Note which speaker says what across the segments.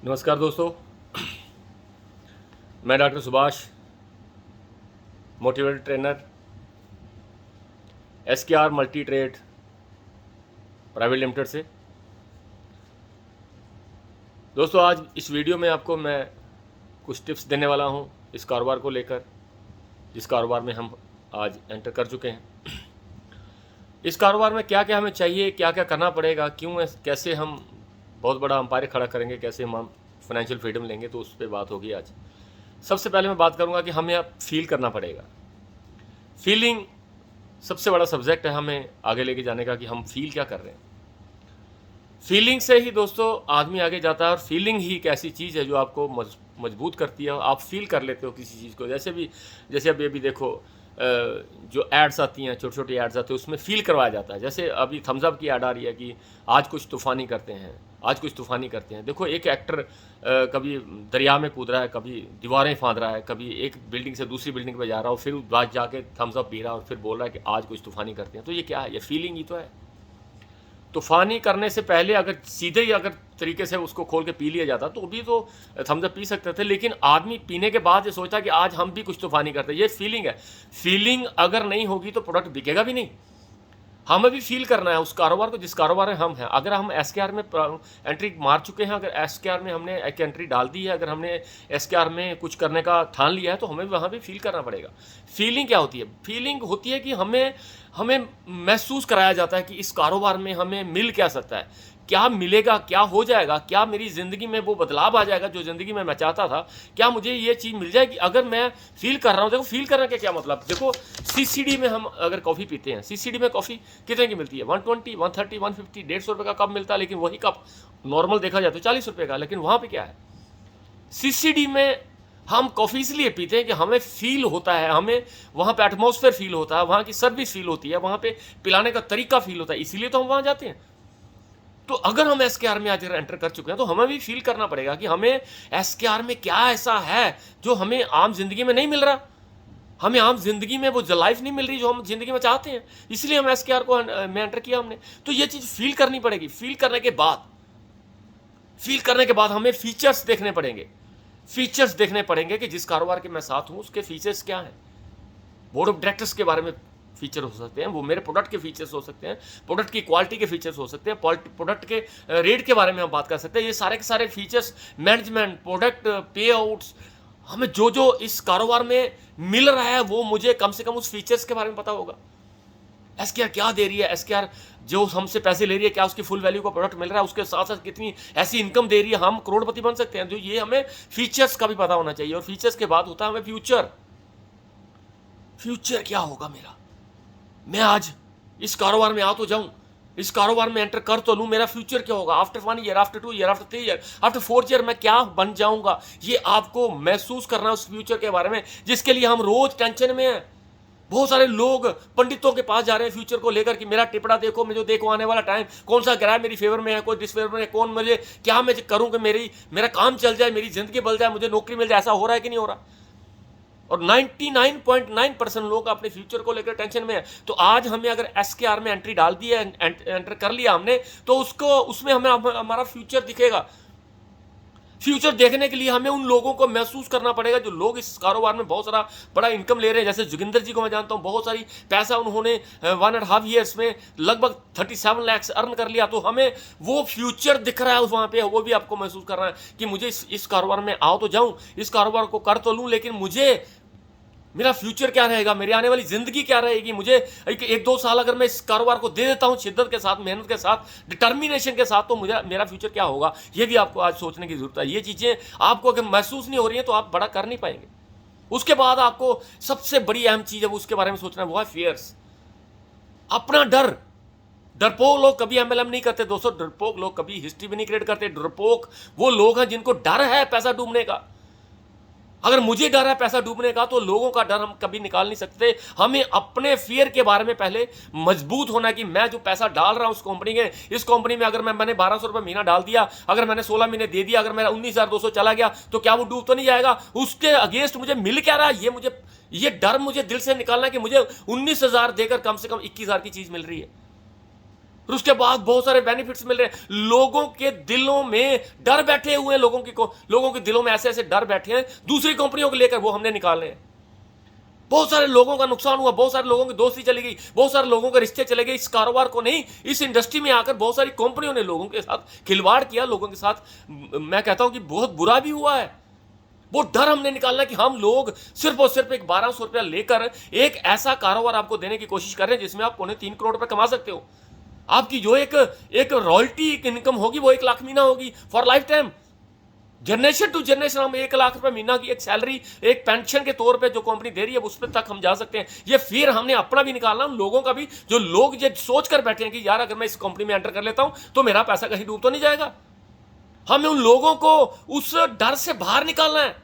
Speaker 1: नमस्कार दोस्तों, मैं doctor Subhash, motivated trainer, SKR multi trade private limited से। दोस्तों, आज इस वीडियो में आपको मैं कुछ टिप्स देने वाला हूं इस कारोबार को लेकर, जिस कारोबार में हम आज एंटर कर चुके हैं। इस कारोबार में क्या क्या हमें चाहिए, क्या क्या करना पड़ेगा, कैसे हम बहुत बड़ा अंपायर खड़ा करेंगे, कैसे हम फाइनेंशियल फ्रीडम लेंगे, तो उस पर बात होगी आज। सबसे पहले मैं बात करूंगा कि हमें अब फील करना पड़ेगा। फीलिंग सबसे बड़ा सब्जेक्ट है हमें आगे लेके जाने का, कि हम फील क्या कर रहे हैं। फीलिंग से ही दोस्तों आदमी आगे जाता है, और फीलिंग ही एक ऐसी चीज़ है जो आपको मजबूत करती है। आप फील कर लेते हो किसी चीज़ को। जैसे अभी देखो, जो एड्स आती हैं, छोटी छोटी एड्स आती हैं, उसमें फील करवाया जाता है। जैसे अभी थम्स अप की ऐड आ रही है कि आज कुछ तूफ़ानी करते हैं, आज कुछ तूफ़ानी करते हैं। देखो, एक एक्टर कभी दरिया में कूद रहा है, कभी दीवारें फांद रहा है, कभी एक बिल्डिंग से दूसरी बिल्डिंग पे जा रहा है, और फिर बाद जाके थम्स अप पी रहा है और फिर बोल रहा है कि आज कुछ तूफ़ानी करते हैं। तो ये क्या है? ये फीलिंग ही तो है। तूफ़ानी करने से पहले अगर सीधे ही अगर तरीके से उसको खोल के पी लिया जाता तो भी तो थम्स अप पी सकते थे, लेकिन आदमी पीने के बाद ये सोचता कि आज हम भी कुछ तूफ़ानी करते हैं। ये फीलिंग है। फीलिंग अगर नहीं होगी तो प्रोडक्ट बिकेगा भी नहीं। हमें भी फील करना है उस कारोबार को, जिस कारोबार में हम हैं। अगर हम SKR में एंट्री मार चुके हैं, अगर SKR में हमने एक एंट्री डाल दी है, अगर हमने SKR में कुछ करने का ठान लिया है, तो हमें वहाँ भी फील करना पड़ेगा। फीलिंग क्या होती है? फीलिंग होती है कि हमें हमें महसूस कराया जाता है कि इस कारोबार में हमें मिल क्या सकता है, क्या मिलेगा, क्या हो जाएगा, क्या मेरी ज़िंदगी में वो बदलाव आ जाएगा जो ज़िंदगी में मैं चाहता था, क्या मुझे ये चीज़ मिल जाएगी अगर मैं फील कर रहा हूँ। देखो, फील करने का क्या मतलब? देखो, CCD में हम अगर कॉफ़ी पीते हैं, CCD में कॉफ़ी कितने की मिलती है? 120, 130, 150, 150 रुपये का कप मिलता है। लेकिन वही कप नॉर्मल देखा जाए तो 40 रुपये का। लेकिन वहाँ पर क्या है? CCD में हम कॉफ़ी इसलिए पीते हैं कि हमें फील होता है, हमें वहाँ पे एटमॉस्फेयर फील होता है, वहाँ की सर्विस फील होती है, वहाँ पे पिलाने का तरीका फील होता है, इसीलिए तो हम वहाँ जाते हैं। तो अगर हम SKR में आज एंटर कर चुके हैं, तो हमें भी फील करना पड़ेगा कि हमें SKR में क्या ऐसा है जो हमें आम जिंदगी में नहीं मिल रहा। हमें आम जिंदगी में वो लाइफ नहीं मिल रही जो हम जिंदगी में चाहते हैं, इसलिए हम SKR को में एंटर किया हमने। तो ये चीज़ फील करनी पड़ेगी। फील करने के बाद हमें फीचर्स देखने पड़ेंगे। फीचर्स देखने पड़ेंगे कि जिस कारोबार के मैं साथ हूँ उसके फीचर्स क्या हैं। बोर्ड ऑफ डायरेक्टर्स के बारे में फीचर हो सकते हैं, वो मेरे प्रोडक्ट के फीचर्स हो सकते हैं, प्रोडक्ट की क्वालिटी के फीचर्स हो सकते हैं, प्रोडक्ट के रेट के बारे में हम बात कर सकते हैं। ये सारे के सारे फीचर्स, मैनेजमेंट, प्रोडक्ट, पे आउट्स, हमें जो जो इस कारोबार में मिल रहा है वो मुझे कम से कम उस फीचर्स के बारे में पता होगा। SKR क्या दे रही है, SKR जो हमसे पैसे ले रही है, क्या उसकी फुल वैल्यू का प्रोडक्ट मिल रहा है, उसके साथ साथ कितनी ऐसी इनकम दे रही है, हम करोड़पति बन सकते हैं। तो ये हमें फीचर्स का भी पता होना चाहिए। और फीचर्स के बाद होता है हमें फ्यूचर क्या होगा मेरा। मैं आज इस कारोबार में आ तो जाऊं, इस कारोबार में एंटर कर तो लूं, मेरा फ्यूचर क्या होगा? After 1 year, after 2 year, after 3 year, after 4 year मैं क्या बन जाऊंगा? ये आपको महसूस करना है उस फ्यूचर के बारे में, जिसके लिए हम रोज टेंशन में हैं। बहुत सारे लोग पंडितों के पास जा रहे हैं फ्यूचर को लेकर कि मेरा टिपड़ा देखो, मुझे देखो आने वाला टाइम कौन सा ग्रह मेरी फेवर में है, कोई डिसफेवर में है, कौन मुझे क्या मैं करूं कि मेरा काम चल जाए, मेरी जिंदगी बदल जाए, मुझे नौकरी मिल जाए। ऐसा हो रहा है कि नहीं हो रहा? और 99.9% लोग अपने फ्यूचर को लेकर टेंशन में है। तो आज हमें अगर SKR में एंट्री डाल दी है, एंटर कर लिया हमने, तो उसमें हमें हमारा फ्यूचर दिखेगा। फ्यूचर देखने के लिए हमें उन लोगों को महसूस करना पड़ेगा जो लोग इस कारोबार में बहुत सारा बड़ा इनकम ले रहे हैं। जैसे जोगिंदर जी को मैं जानता हूं, बहुत सारी पैसा उन्होंने 1.5 ईयर्स में लगभग 37 लाख अर्न कर लिया। तो हमें वो फ्यूचर दिख रहा है वहां पे, वो भी आपको महसूस करना है कि मुझे इस कारोबार में आओ तो जाऊं, इस कारोबार को कर तो लूं, लेकिन मुझे मेरा फ्यूचर क्या रहेगा, मेरी आने वाली जिंदगी क्या रहेगी। मुझे 1-2 साल अगर मैं इस कारोबार को दे देता हूं शिद्दत के साथ, मेहनत के साथ, डिटर्मिनेशन के साथ, तो मेरा फ्यूचर क्या होगा, ये भी आपको आज सोचने की जरूरत है। ये चीजें आपको अगर महसूस नहीं हो रही है तो आप बड़ा कर नहीं पाएंगे। उसके बाद आपको सबसे बड़ी अहम चीज है उसके बारे में सोचना है, वो है फियर्स, अपना डर। डरपोक लोग कभी MLM नहीं करते दोस्तों, डरपोक लोग कभी हिस्ट्री भी नहीं क्रिएट करते। डरपोक वो लोग हैं जिनको डर है पैसा डूबने का। अगर मुझे डर है पैसा डूबने का, तो लोगों का डर हम कभी निकाल नहीं सकते। हमें अपने फियर के बारे में पहले मजबूत होना कि मैं जो पैसा डाल रहा हूं इस कंपनी में अगर मैंने 1200 रुपये महीना डाल दिया, अगर मैंने 16 महीने दे दिया, अगर मेरा 19,200 चला गया, तो क्या वो डूब तो नहीं जाएगा? उसके अगेंस्ट मुझे मिल क्या रहा है, ये डर मुझे दिल से निकालना कि मुझे 19,000 देकर कम से कम 21,000 की चीज मिल रही है। और उसके बाद बहुत सारे बेनिफिट्स मिल रहे हैं। लोगों के दिलों में डर बैठे हुए हैं, लोगों के दिलों में ऐसे ऐसे डर बैठे हैं दूसरी कंपनियों को लेकर, वो हमने निकाले हैं। बहुत सारे लोगों का नुकसान हुआ, बहुत सारे लोगों की दोस्ती चली गई, बहुत सारे लोगों के रिश्ते चले गए। इस कारोबार को नहीं, इस इंडस्ट्री में आकर बहुत सारी कंपनियों ने लोगों के साथ खिलवाड़ किया, लोगों के साथ मैं कहता हूं कि बहुत बुरा भी हुआ है। वो डर हमने निकालना कि हम लोग सिर्फ और सिर्फ एक 1200 रुपया लेकर एक ऐसा कारोबार आपको देने की कोशिश कर रहे हैं जिसमें आप 2.25 करोड़ रुपए कमा सकते हो। आपकी जो एक रॉयल्टी इनकम होगी वो 1 लाख महीना होगी for life time. Generation to generation हम 1 लाख रुपए महीना की एक सैलरी, एक पेंशन के तौर पे जो कंपनी दे रही है उस पर तक हम जा सकते हैं। ये फिर हमने अपना भी निकालना, उन लोगों का भी जो लोग ये सोच कर बैठे हैं कि यार अगर मैं इस कंपनी में एंटर कर लेता हूं तो मेरा पैसा कहीं डूब तो नहीं जाएगा। हमें उन लोगों को उस डर से बाहर निकालना है।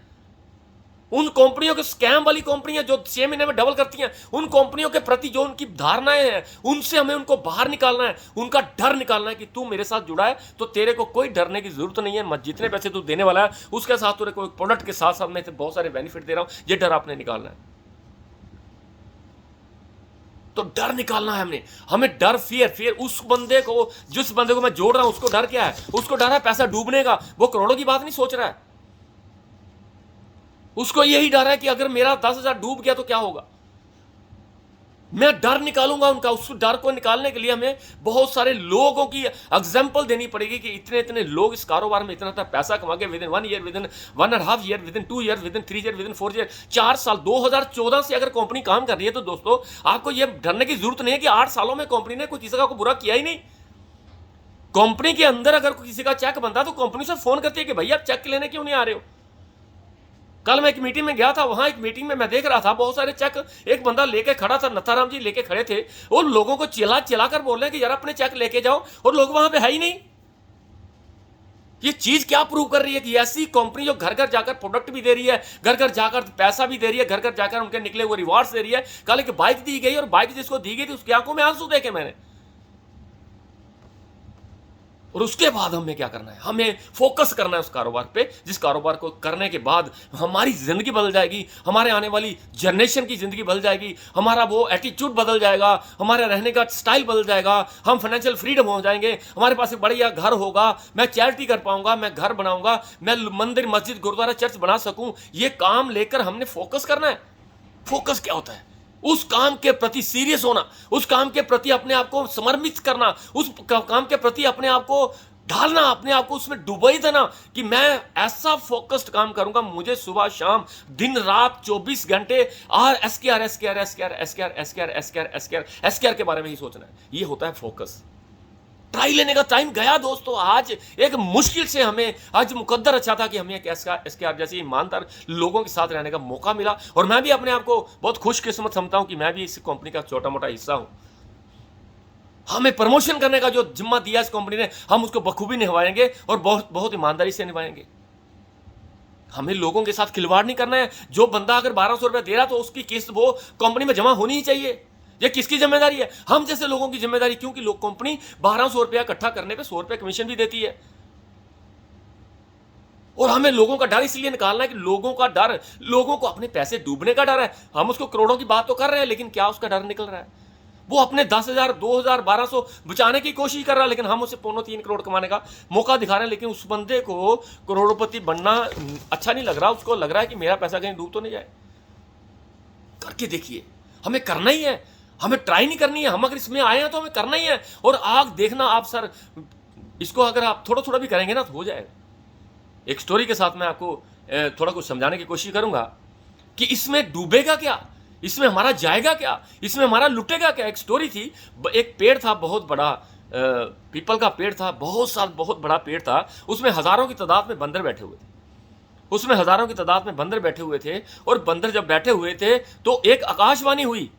Speaker 1: उन कंपनियों के, स्कैम वाली कंपनियां जो 6 महीने में डबल करती हैं, उन कंपनियों के प्रति जो उनकी धारणाएं हैं उनसे हमें उनको बाहर निकालना है, उनका डर निकालना है कि तू मेरे साथ जुड़ा है तो तेरे को कोई डरने की जरूरत नहीं है। जितने पैसे तू देने वाला है उसके साथ तेरे को एक प्रोडक्ट के साथ साथ मैं बहुत सारे बेनिफिट दे रहा हूं, ये डर आपने निकालना है। तो डर निकालना है हमें डर, फियर उस बंदे को, जिस बंदे को मैं जोड़ रहा हूं उसको डर क्या है? उसको डर है पैसा डूबने का। वो करोड़ों की बात नहीं सोच रहा है, उसको यही डर है कि अगर मेरा 10,000 डूब गया तो क्या होगा। मैं डर निकालूंगा उनका। उस डर को निकालने के लिए हमें बहुत सारे लोगों की एग्जाम्पल देनी पड़ेगी कि इतने इतने लोग इस कारोबार में इतना पैसा कमा के within 1 year, within 1.5 year, within 2 year, within 3 year, within 4 year, 4 साल, 2014 से अगर कंपनी काम कर रही है तो दोस्तों आपको यह डरने की जरूरत नहीं है कि 8 सालों में कंपनी ने कोई किसी का बुरा किया ही नहीं। कंपनी के अंदर अगर किसी का चेक बनता तो कंपनी से फोन करती है कि भैया आप चेक लेने क्यों नहीं आ रहे हो। कल मैं एक मीटिंग में गया था, वहां एक मीटिंग में मैं देख रहा था बहुत सारे चेक एक बंदा लेके खड़ा था, नथाराम जी लेके खड़े थे, और लोगों को चिल्ला चिल्ला कर बोल रहे हैं कि यार अपने चेक लेके जाओ, और लोग वहां पे है ही नहीं। ये चीज क्या प्रूव कर रही है कि ऐसी कंपनी जो घर घर जाकर प्रोडक्ट भी दे रही है, घर घर जाकर पैसा भी दे रही है, घर घर जाकर उनके निकले हुए रिवार्ड्स दे रही है। कल एक बाइक दी गई और बाइक जिसको दी गई थी उसकी आंखों में आंसू देखे मैंने। और उसके बाद हमें क्या करना है? हमें फोकस करना है उस कारोबार पे, जिस कारोबार को करने के बाद हमारी जिंदगी बदल जाएगी, हमारे आने वाली जनरेशन की जिंदगी बदल जाएगी, हमारा वो एटीट्यूड बदल जाएगा, हमारे रहने का स्टाइल बदल जाएगा, हम फाइनेंशियल फ्रीडम हो जाएंगे, हमारे पास एक बढ़िया घर होगा, मैं चैरिटी कर पाऊंगा, मैं घर बनाऊंगा, मैं मंदिर मस्जिद गुरुद्वारा चर्च बना सकूं। ये काम लेकर हमने फोकस करना है। फोकस क्या होता है? उस काम के प्रति सीरियस होना, उस काम के प्रति अपने आप को समर्पित करना, उस काम के प्रति अपने आप को ढालना, अपने आप को उसमें डुबोई देना कि मैं ऐसा फोकस्ड काम करूंगा, मुझे सुबह शाम दिन रात 24 घंटे एसकेआर के बारे में ही सोचना है। ये होता है फोकस। ट्राई लेने का टाइम गया दोस्तों। आज एक मुश्किल से हमें, आज मुकद्दर अच्छा था कि हमें एक एसकेआर जैसे ईमानदार लोगों के साथ रहने का मौका मिला, और मैं भी अपने आप को बहुत खुशकिस्मत समझता हूं कि मैं भी इस कंपनी का छोटा मोटा हिस्सा हूं। हमें प्रमोशन करने का जो जिम्मा दिया इस कंपनी ने, हम उसको बखूबी निभाएंगे और बहुत बहुत ईमानदारी से निभाएंगे। हमें लोगों के साथ खिलवाड़ नहीं करना है। जो बंदा अगर 1200 रुपया दे रहा तो उसकी किस्त वो कंपनी में जमा होनी ही चाहिए। ये किसकी जिम्मेदारी है? हम जैसे लोगों की जिम्मेदारी, क्योंकि लोग कंपनी 1200 रुपया इकट्ठा करने पे 100 रुपया कमीशन भी देती है। और हमें लोगों का डर इसलिए निकालना है कि लोगों का डर, लोगों को अपने पैसे डूबने का डर है। हम उसको करोड़ों की बात तो कर रहे हैं, लेकिन क्या उसका डर निकल रहा है? वो अपने 10,000, 2,000, 1,200 बचाने की कोशिश कर रहा है, लेकिन हम उसे 2.25 करोड़ कमाने का मौका दिखा रहे हैं। लेकिन उस बंदे को करोड़पति बनना अच्छा नहीं लग रहा, उसको लग रहा है कि मेरा पैसा कहीं डूब तो नहीं जाए। करके देखिए, हमें करना ही है, हमें ट्राई नहीं करनी है। हम अगर इसमें आए हैं तो हमें करना ही है। और आग देखना आप सर, इसको अगर आप थोड़ा थोड़ा भी करेंगे ना तो हो जाएगा। एक स्टोरी के साथ मैं आपको थोड़ा कुछ समझाने की कोशिश करूंगा कि इसमें डूबेगा क्या, इसमें हमारा जाएगा क्या, इसमें हमारा लुटेगा क्या। एक स्टोरी थी, एक पेड़ था बहुत बड़ा, पीपल का पेड़ था, बहुत बड़ा पेड़ था। उसमें हजारों की तादाद में बंदर बैठे हुए थे। उसमें हजारों की तादाद में बंदर बैठे हुए थे। और बंदर जब बैठे हुए थे तो एक आकाशवाणी हुई,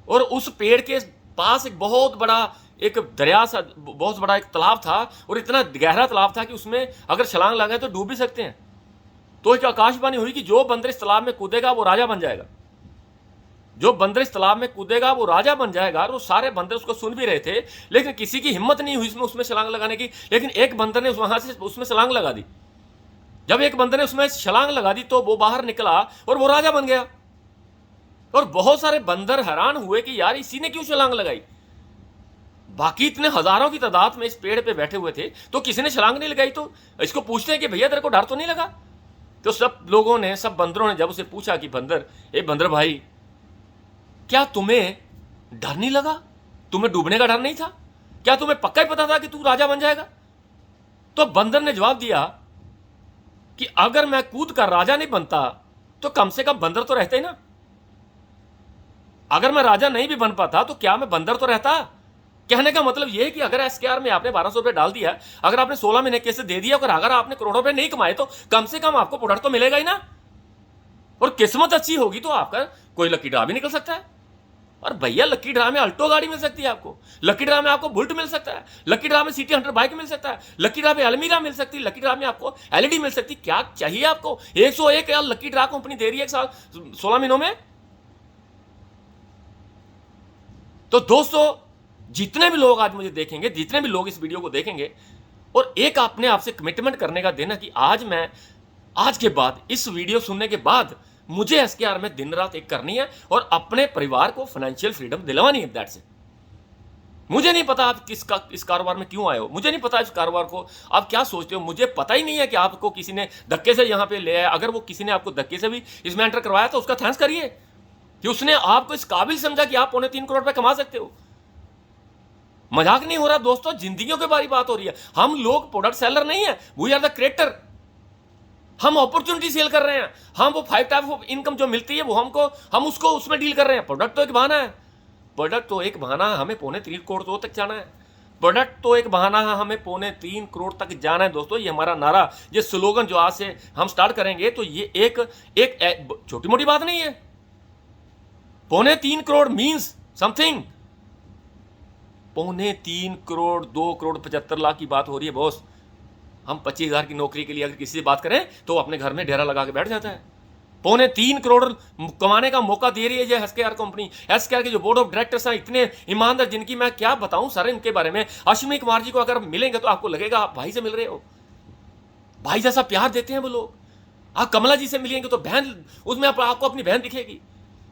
Speaker 1: और उस पेड़ के पास एक बहुत बड़ा एक दरिया सा, बहुत बड़ा एक तालाब था, और इतना गहरा तालाब था कि उसमें अगर छलांग लगाए तो डूब भी सकते हैं। तो एक आकाशवाणी हुई कि जो बंदर इस तालाब में कूदेगा वो राजा बन जाएगा। जो बंदर इस तालाब में कूदेगा वो राजा बन जाएगा। और वो सारे बंदर उसको सुन भी रहे थे, लेकिन किसी की हिम्मत नहीं हुई उसमें छलांग लगाने की। लेकिन एक बंदर ने वहां से उसमें छलांग लगा दी। जब एक बंदर ने उसमें छलांग लगा दी तो वो बाहर निकला और वो राजा बन गया। और बहुत सारे बंदर हैरान हुए कि यार इसी ने क्यों छलांग लगाई। बाकी इतने हजारों की तादाद में इस पेड़ पे बैठे हुए थे, तो किसी ने छलांग नहीं लगाई। तो इसको पूछते हैं कि भैया तेरे को डर तो नहीं लगा? तो सब लोगों ने, सब बंदरों ने जब उसे पूछा कि बंदर, ए बंदर भाई, क्या तुम्हें डर नहीं लगा? तुम्हें डूबने का डर नहीं था? क्या तुम्हें पक्का ही पता था कि तू राजा बन जाएगा? तो बंदर ने जवाब दिया कि अगर मैं कूद कर राजा नहीं बनता तो कम से कम बंदर तो रहते ही ना। अगर मैं राजा नहीं भी बन पाता तो क्या मैं बंदर तो रहता। कहने का मतलब यह है कि अगर एसकेआर में आपने 1200 रुपए डाल दिया, अगर आपने 16 महीने कैसे दे दिया, अगर आपने करोड़ों रुपए नहीं कमाए तो कम से कम आपको प्रोडक्ट तो मिलेगा ही ना। और किस्मत अच्छी होगी तो आपका कोई लकी ड्रा भी निकल सकता है। और भैया लकी ड्रा में अल्टो गाड़ी मिल सकती है आपको, लकी ड्रा में आपको बुलेट मिल सकता है, लकी ड्रा में सिटी हंटर बाइक मिल सकता है, लकी ड्रा में अलमीरा मिल सकती है, लकी ड्रा में आपको एलईडी मिल सकती है। क्या चाहिए आपको? 101 यार लकी ड्रा कंपनी दे रही है एक साल 16 महीनों में। तो दोस्तों, जितने भी लोग आज मुझे देखेंगे, जितने भी लोग इस वीडियो को देखेंगे, और एक अपने आप से कमिटमेंट करने का देना कि आज के बाद, इस वीडियो सुनने के बाद मुझे एसकेआर में दिन रात एक करनी है और अपने परिवार को फाइनेंशियल फ्रीडम दिलवानी है। That's it. मुझे नहीं पता आप इस कारोबार में क्यों आए हो, मुझे नहीं पता इस कारोबार को आप क्या सोचते हो, मुझे पता ही नहीं है कि आपको किसी ने धक्के से यहां पे ले आया। अगर वो किसी ने आपको धक्के से भी इसमें एंटर करवाया तो उसका थैंक्स करिए कि उसने आपको इस काबिल समझा कि आप 3.25 करोड़ रुपए कमा सकते हो। मजाक नहीं हो रहा दोस्तों, जिंदगियों के बारे बात हो रही है। हम लोग प्रोडक्ट सेलर नहीं है, वी आर द क्रिएटर। हम अपॉर्चुनिटी सेल कर रहे हैं। हम वो 5 टाइप ऑफ इनकम जो मिलती है वो हम उसको उसमें डील कर रहे हैं। प्रोडक्ट तो एक बहाना है, प्रोडक्ट तो एक बहाना है। हमें 3.25 करोड़ तक जाना है। प्रोडक्ट तो एक बहाना है, हमें 3.25 करोड़ तक जाना है दोस्तों। ये हमारा नारा, ये स्लोगन जो आज से हम स्टार्ट करेंगे, तो ये एक छोटी मोटी बात नहीं है। 3.25 करोड़ मीन्स समथिंग। 3.25 करोड़, 2 करोड़ 75 लाख की बात हो रही है बॉस। हम 25,000 की नौकरी के लिए अगर किसी से बात करें तो अपने घर में डेरा लगा के बैठ जाता है। 3.25 करोड़ कमाने का मौका दे रही है ये एसकेआर कंपनी। एसकेआर के जो बोर्ड ऑफ डायरेक्टर्स हैं, इतने ईमानदार, जिनकी मैं क्या बताऊं सर इनके बारे में। अश्विनी कुमार जी को अगर मिलेंगे तो आपको लगेगा आप भाई से मिल रहे हो। भाई जैसा प्यार देते हैं वो लोग। आप कमला जी से मिलेंगे तो बहन, उसमें आपको अपनी बहन दिखेगी,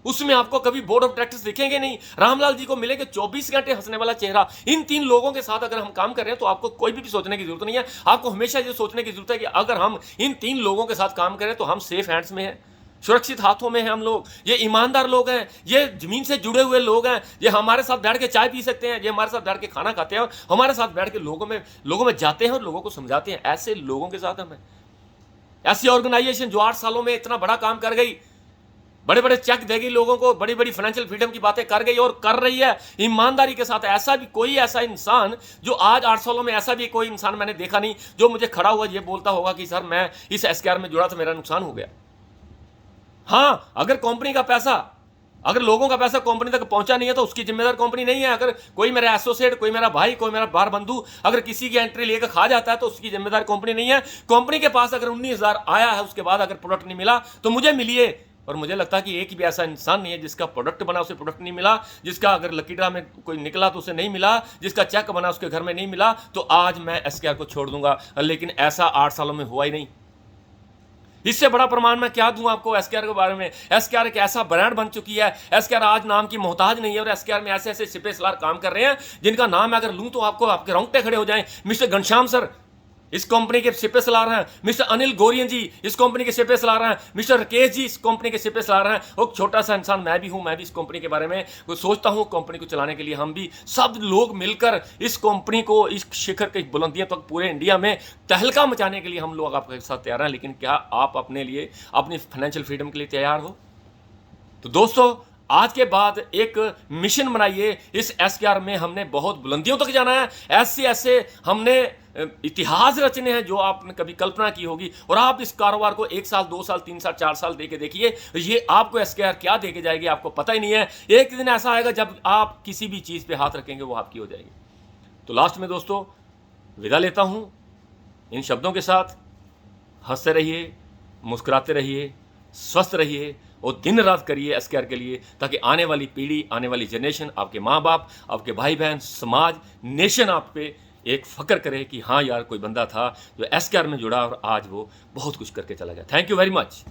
Speaker 1: उसमें आपको कभी बोर्ड ऑफ डायरेक्टर्स दिखेंगे नहीं। रामलाल जी को मिलेंगे 24 घंटे हंसने वाला चेहरा। इन 3 लोगों के साथ अगर हम काम कर रहे हैं तो आपको कोई भी सोचने की जरूरत नहीं है। आपको हमेशा ये सोचने की जरूरत है कि अगर हम इन 3 लोगों के साथ काम करें तो हम सेफ हैंड्स में हैं, सुरक्षित हाथों में हैं हम लोग। ये ईमानदार लोग हैं, ये जमीन से जुड़े हुए लोग हैं, ये हमारे साथ बैठ के चाय पी सकते हैं, ये हमारे साथ बैठ के खाना खाते हैं और हमारे साथ बैठ के लोगों में जाते हैं और लोगों को समझाते हैं। ऐसे लोगों के साथ हमें, ऐसी ऑर्गेनाइजेशन जो 8 सालों में इतना बड़ा काम कर गई, बड़े बड़े चेक देगी लोगों को, बड़ी बड़ी फाइनेंशियल फ्रीडम की बातें कर गई और कर रही है ईमानदारी के साथ। ऐसा इंसान जो आज 8 सालों में, ऐसा भी कोई इंसान मैंने देखा नहीं जो मुझे खड़ा हुआ ये बोलता होगा कि सर मैं इस एसकेआर में जुड़ा तो मेरा नुकसान हो गया। हां, अगर कंपनी का पैसा, अगर लोगों का पैसा कंपनी तक पहुंचा नहीं है तो उसकी जिम्मेदार कंपनी नहीं है। अगर कोई मेरा एसोसिएट, कोई मेरा भाई, कोई मेरा बार बंधु अगर किसी की एंट्री लेकर खा जाता है तो उसकी जिम्मेदार कंपनी नहीं है। कंपनी के पास अगर 19,000 आया है, उसके बाद अगर प्रोडक्ट नहीं मिला तो मुझे मिलिए। और मुझे लगता है कि एक भी ऐसा इंसान नहीं है जिसका प्रोडक्ट बना उसे प्रोडक्ट नहीं मिला, जिसका अगर लकी ड्रा में कोई निकला तो उसे नहीं मिला, जिसका चेक बना उसके घर में नहीं मिला। तो आज मैं एसकेआर को छोड़ दूंगा, लेकिन ऐसा 8 सालों में हुआ ही नहीं। इससे बड़ा प्रमाण मैं क्या दूं आपको एसकेआर के बारे में। एसकेआर एक ऐसा ब्रांड बन चुकी है। एसकेआर आज नाम की मोहताज नहीं है और एसकेआर में ऐसे ऐसे सिपे सलार काम कर रहे हैं जिनका नाम अगर लूं तो आपको आपके रोंगटे खड़े हो जाएं। मिस्टर घनश्याम सर इस कंपनी के सिपे सलार हैं, मिस्टर अनिल गोरियन जी इस कंपनी के सिपे सलार हैं, मिस्टर राकेश जी इस कंपनी के सिपे सलार हैं। और छोटा सा इंसान मैं भी हूं, मैं भी इस कंपनी के बारे में सोचता हूं। कंपनी को चलाने के लिए हम भी सब लोग मिलकर इस कंपनी को इस शिखर की बुलंदियों तक पूरे इंडिया में तहलका मचाने के लिए हम लोग आपके साथ तैयार हैं। लेकिन क्या आप अपने लिए, अपनी फाइनेंशियल फ्रीडम के लिए तैयार हो? तो दोस्तों, आज के बाद एक मिशन बनाइए। इस एसकेआर में हमने बहुत बुलंदियों तक जाना है। ऐसे हमने इतिहास रचने हैं जो आपने कभी कल्पना की होगी। और आप इस कारोबार को 1 साल, 2 साल, 3 साल, 4 साल देके देखिए, ये आपको एसकेआर क्या देके जाएगी आपको पता ही नहीं है। एक दिन ऐसा आएगा जब आप किसी भी चीज पे हाथ रखेंगे वो आपकी हो जाएगी। तो लास्ट में दोस्तों विदा लेता हूं इन शब्दों के साथ। हंसते रहिए, मुस्कुराते रहिए, स्वस्थ रहिए और दिन रात करिए एसकेआर के लिए, ताकि आने वाली पीढ़ी, आने वाली जनरेशन, आपके माँ बाप, आपके भाई बहन, समाज, नेशन आप पे एक फक्र करे कि हाँ यार कोई बंदा था जो एसकेआर में जुड़ा और आज वो बहुत कुछ करके चला गया। Thank you very much.